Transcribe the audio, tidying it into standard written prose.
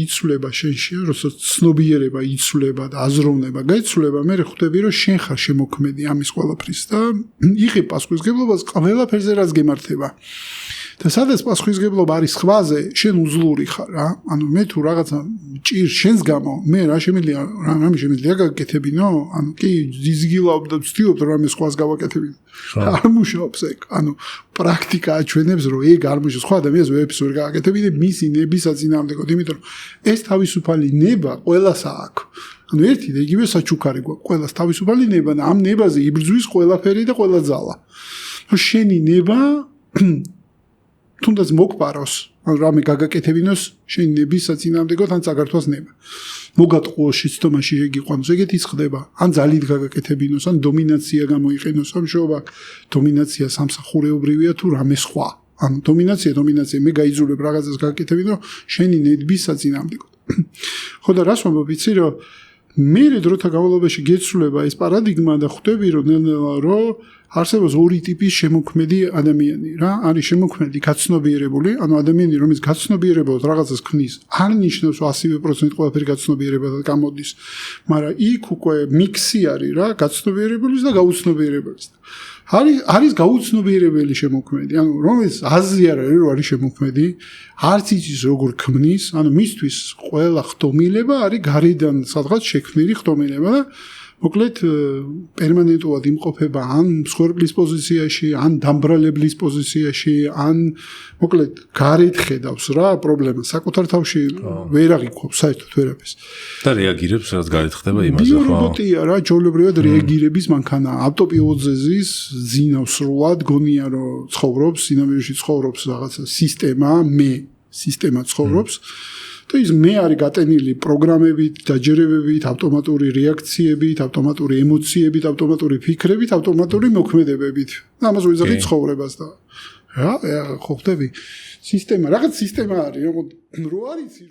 იცვლება შენში, როცა ცნობიერება იცვლება და აზროვნება გაიცვლება, მე ხვდები რომ შენ ხარ შემოქმედი ამის ყველაფრის და იღებ პასუხისგებლობას ყველაფერზე რაც გემართება. და სადაც პასუხისგებლობა არის ხვაზე, შენ უძლური ხარ რა. ანუ მე თუ რაღაცა ჭირს შენს გამო, მე რა შემიძლია გაგაკეთებინო? ანუ კი ზიზგილავ და ვცდილობ რომ რამე სხვას გავაკეთებინო. არ მუშაობს ეგ. ანუ პრაქტიკა აჩვენებს რომ ეგ არ მუშაობს. სხვა ადამიანს ვერაფერს ვერ გააკეთებინებ მისი ნების საწინააღმდეგოდ, იმიტომ რომ ეს თავისუფალი ნება ყველას აქვს. ანუ ერთი და იგივე საჩუქარი გვაქვს. ყველას თავისუფალი ნება და ამ ნებაზე იბრძვის ყველაფერი და ყველა ძალა. შენი ნება თუნდაც მოგპაროს, ან რამე გაგაკეთებინოს შენი ნების საწინააღმდეგოდ ან წაგართვას ნება. მოგატყუო შეცდომაში ეგიყვანოს, ეგეთი ხდება. ან ძალით გაგაკეთებინოს, ან დომინაცია გამოიყენოს, სამშობლო დომინაცია სამსახურეობრივია თუ რამე სხვა. ან დომინაცია, მე გაიძულებ რაღაცას გაგაკეთებინო შენი ნების საწინააღმდეგოდ. ხო და რას ვამბობ, იცი რომ მე დროთა განმავლობაში გეცვლება ეს პარადიგმა და ხვდები რომ რომ არსებობს ორი ტიპის შემოქმედი ადამიანი რა, არის შემოქმედი გაცნობიერებული, ანუ ადამიანი რომელიც გაცნობიერებულად რაღაცას ქმნის, არ ნიშნავს 100% ყველაფერი გაცნობიერებულად გამოდის, მაგრამ იქ უკვე მიქსი არის რა, გაცნობიერებულის და გაუცნობიერებელის. არის გაუცნობიერებელი შემოქმედი, ანუ რომელიც აზრი არ არის რომ არის შემოქმედი, არც იცის როგორ ქმნის, ანუ მისთვის ყველა ხდომილება არის გარედან სადღაც შექმნილი ხდომილება და მოკლედ პერმანენტულად იმყოფება ან მსხვერპლის პოზიციაში, ან დამბრალებლის პოზიციაში, ან მოკლედ გარეთ ხედავს რა პრობლემას, საკუთარ თავში ვერ აღიქვამს საერთოდ ვერაფერს. და რეაგირებს რაც გარეთ ხდება იმაზე, ხო? ბიორობოტია რა, ჩვეულებრივად რეაგირების მანქანა, ავტოპილოტზეზის ძინავს სრულად, გონია რომ ცხოვრობს, სინამდვილეში ცხოვრობს რაღაცა სისტემა ცხოვრობს. და ის მე არის გატენილი პროგრამებით, დაჯერებებით, ავტომატური რეაქციებით, ავტომატური ემოციებით, ავტომატური ფიქრებით, ავტომატური მოქმედებებით. და ამას ვიზახი ცხოვრებას და რა, ხო ხდები? სისტემა, რაღაც სისტემა არის, რომ არ იცი